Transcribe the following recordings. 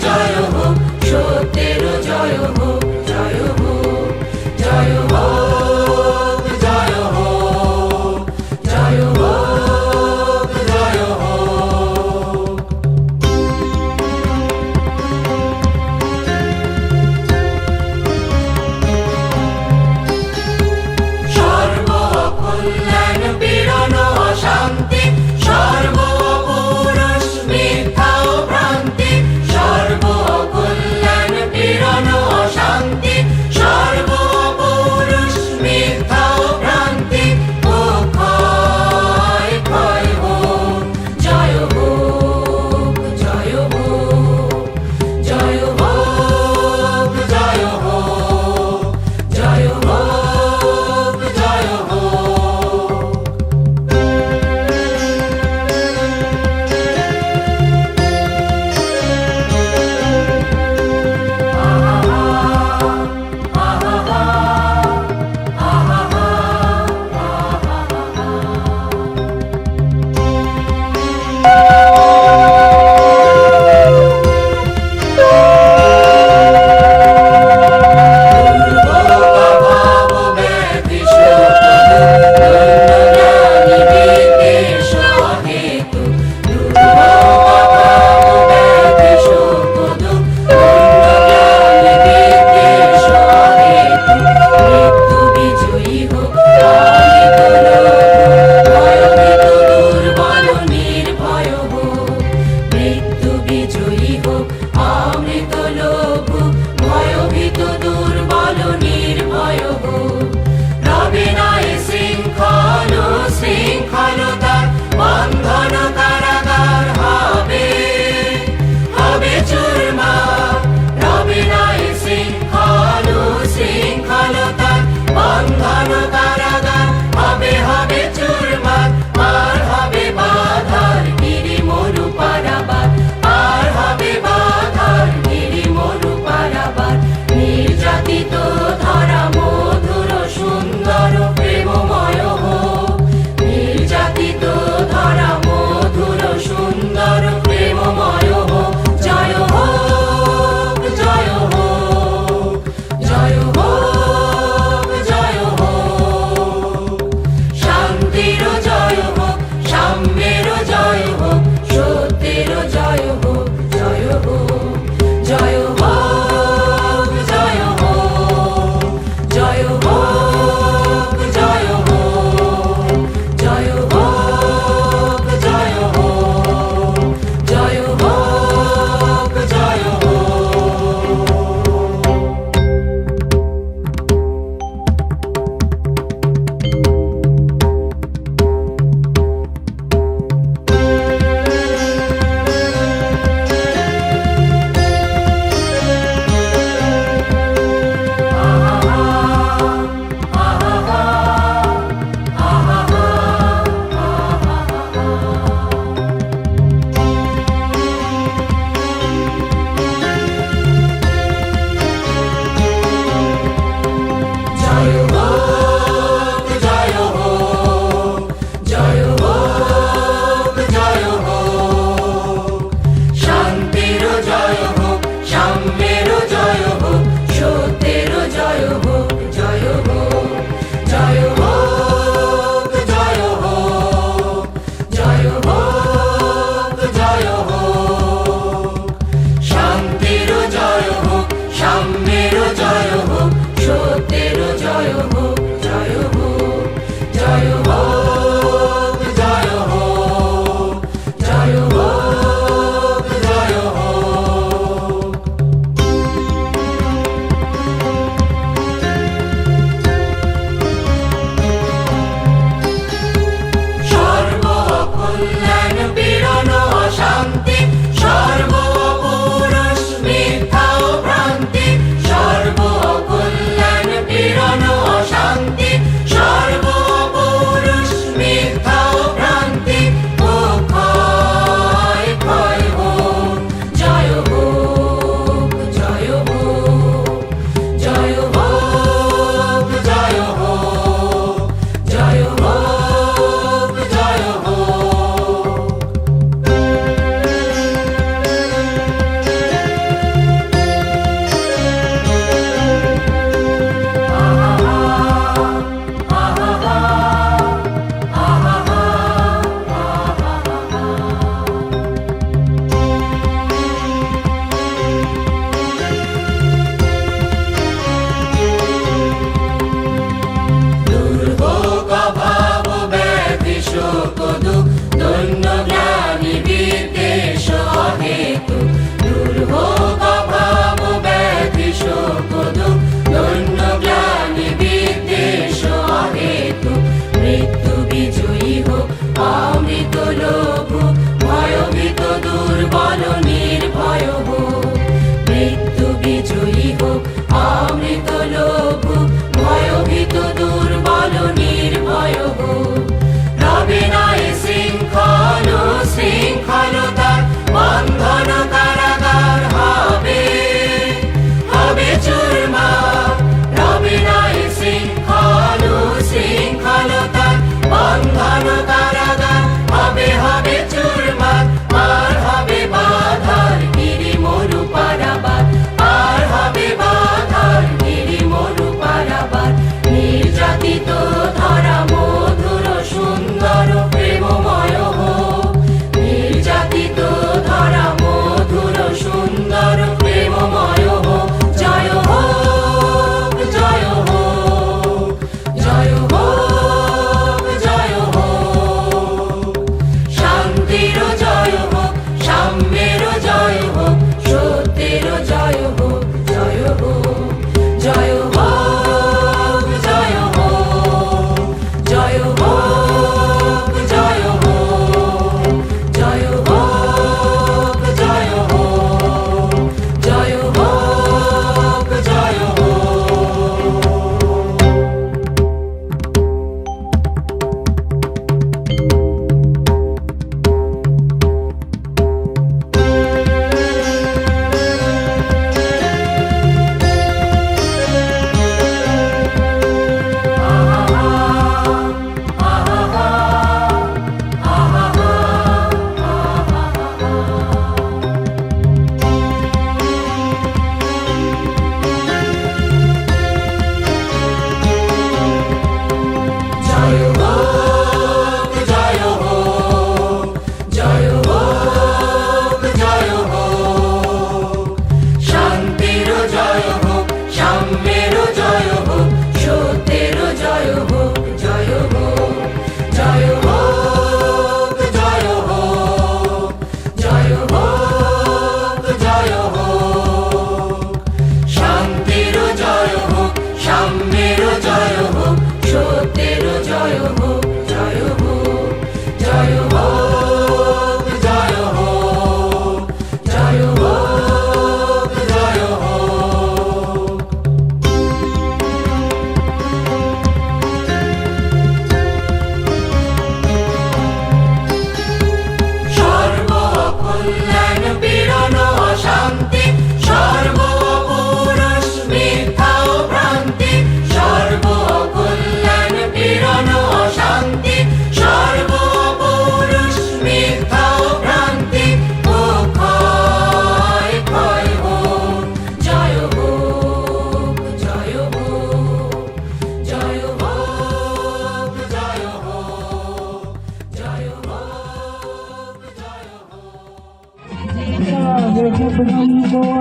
জয় হোক, সত্যের জয় হোক, জয় হোক, জয় হোক, জয় হোক, জয় হোক, জয় হোক। সর্বকল্যাণ পীড়ন অশান্তি, সর্বপুরুষ মিথ্যা ও ভ্রান্তি, সর্বকল্যাণ পীড়ন অশান্তি।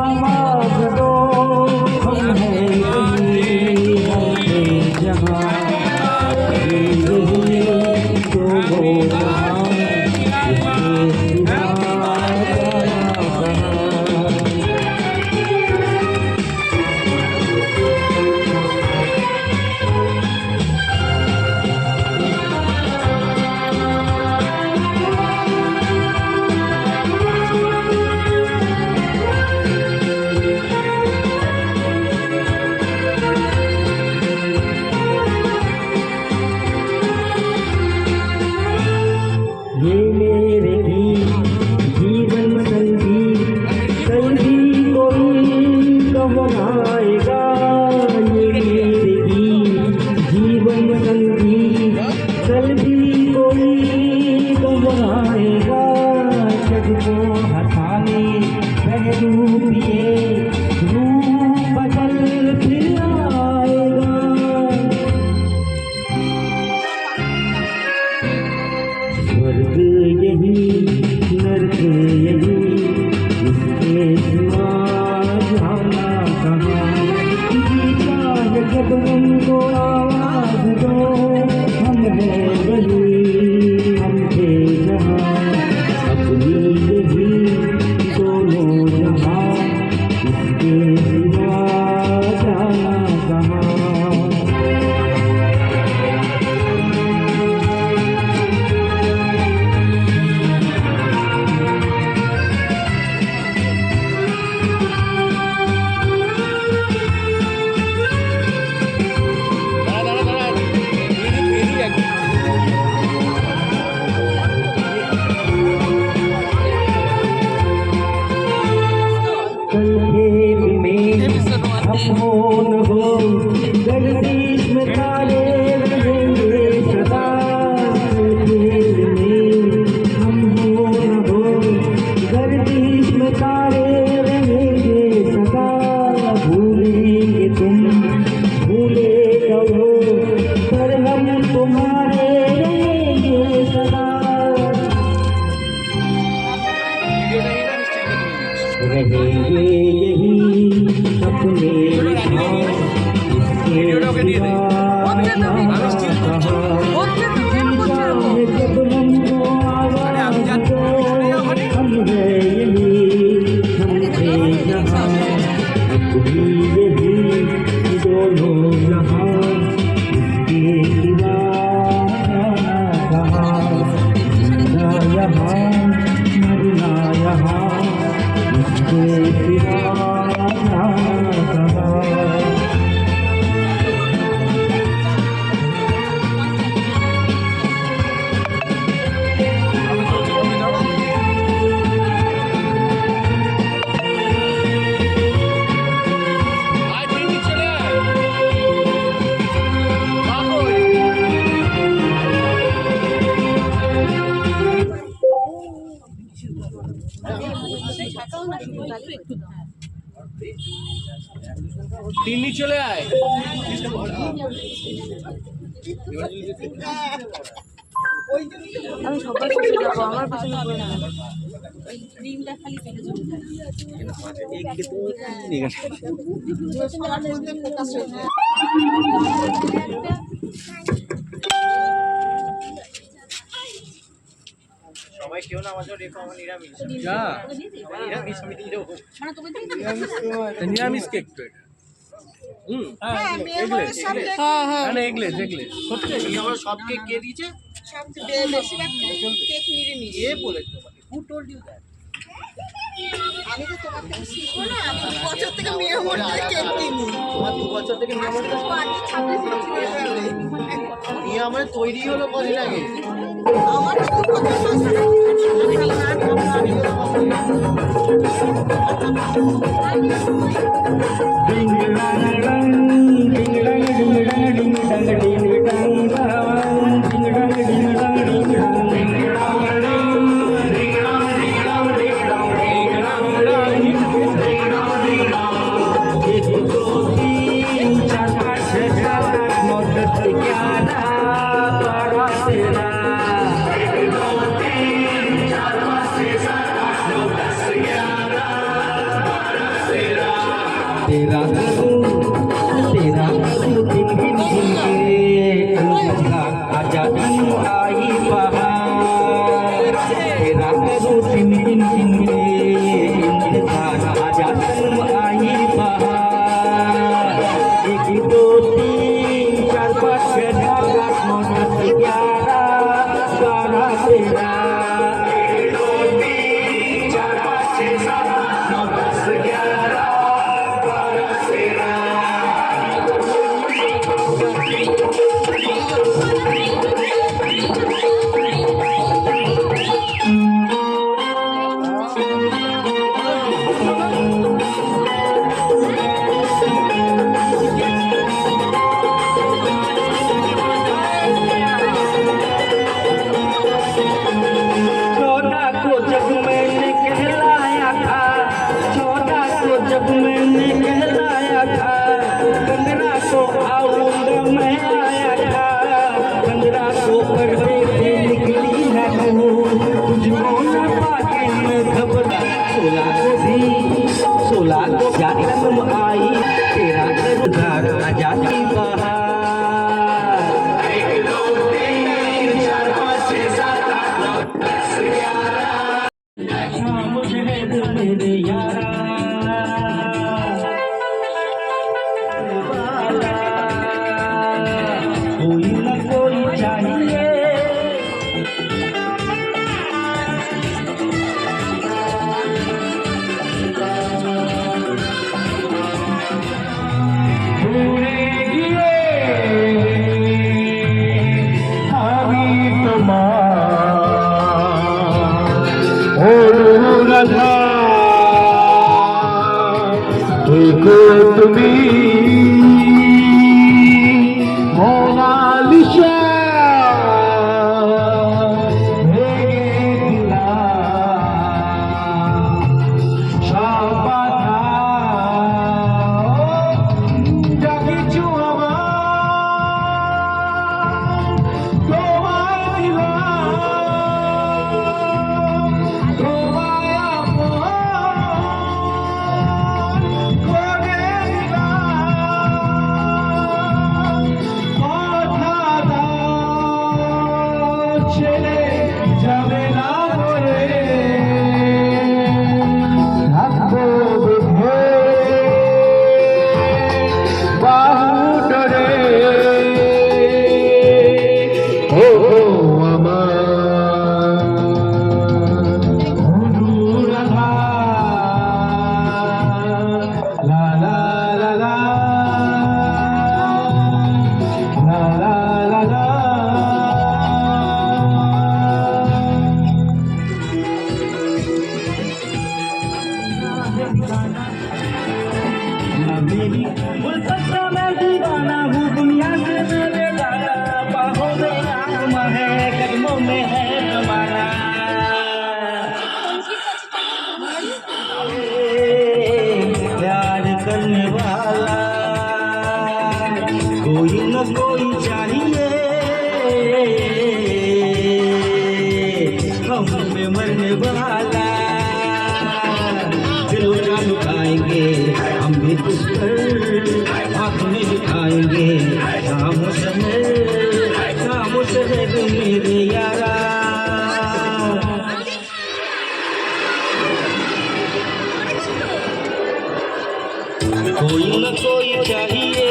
आवाज दो, हम हैं यही होते जहाँ, यही तो वो जहाँ, जिसके सिवा जाना कहाँ। ये मेरे गीत जीवन संगीत, कल भी कोई गवाएगा। ये मेरे गीत जीवन संगीत, कल भी कोई गवाएगा। जग को हंसाने बहरूप ये रूप बदल फिर आएगा। स्वर्ग यही नर्क यही, इसके सिवा जाना कहाँ। जीता है जब उनको आवाज दो, हम हैं वही हम थे जहाँ, अपनी यही दोनों जहाँ, इसके सिवा जाना कहाँ। कल खेल में हम हो न हो, गर्दिश में तारे रहेंगे सदा। कल खेल में हम हो न हो, गर्दिश में तारे रहेंगे सदा। भूलेंगे तुम भूलेगा वो, पर हम तुम्हारे रहेंगे सदा। रहेंगे यही सपने जहाँ, इसके सिवा जाना कहाँ। जीता है जब हमको आवाज दो, हम हैं यही हम थे जहाँ, अपनी यही दोनों जहाँ, इसके सिवा जाना कहाँ। जीना यहाँ मरना यहाँ, इसके सिवा जाना कहाँ। তিন্নি চলে আয়। আমি সবার সাথে যাবো, আমার পিছনে পড়ে না। ওই ক্রিমটা খালি পেটে চলে যায়। সবাই কেউ না আমাদের রেখো, আমার নিরামিষ যা নিরামিষ আমি দিয়ে দেবো। নিরামিষ কেক তো এটা। এগলে এগলে এগলে সত্যি এই আমার সব কেক কে দিয়েছে? কে বলে তোমাকে? Who told you that? আমি তো তোমার থেকে শিখবো না, আমি 2 বছর থেকে মেয়ে মরতে কেক কিনি। তোমার 2 বছর থেকে নিয়ে আমার তো আগে 26 বছর হয়ে নিয়ে আমার তৈরি হলো কদিন আগে। আমার তো কত বছর Ding dang dang, ding dang ding dang ding dang ding dang dang, ding dang ding dang ding dang, ding dang dang, ding dang ding dang ding dang, ding dang dang, ding dang ding dang. एक दो तीन चार पाँच छः सात आठ नौ दस ग्यारह बारह तेरह। एक दो तीन चार पाँच छः सात आठ नौ दस ग्यारह बारह तेरा करूं दिन गिन गिन के इंतजार आजा तू आई बहार तेरा करूं दिन गिन गिन के इंतजार आजा तू आई बहार 1 2 3 4 5 6 7 8 9 10 11 12 13 जब मैंने कहलाया था 15 को आऊंगा मैं आया था 15 को पर्दे से निकली है तुझको न पाके मैं घबरा 16 को जन्म आई तेरा घर आजादी बहार 1 2 3 4 5 6 7 8 9 10 11 मुझे मेरे यारा कोई न कोई चाहिए भूलेंगे अभी तुम्हारा देखो तुम्हें मोनालिसा मेरी मुल्क मैं दीवाना हूँ दुनिया से मैं बेगाना बाहों में आत्मा है कदमों में है जमाना प्यार करने वाला कोई न कोई चाहिए हम में मरने वाला दिलो जान उठाएंगे हम भी कुछ कर हाथ में दिखाएंगे शाम समय मेरे यारा कोई न कोई चाहिए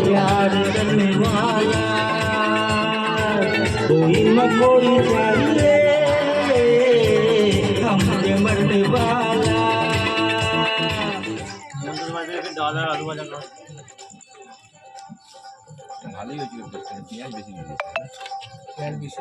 प्यार करने वाला कोई न कोई चाहिए हमसे मरने वाला डॉलर आलू बाजार ভালোই হয়েছিল পেঁয়াজ বেশি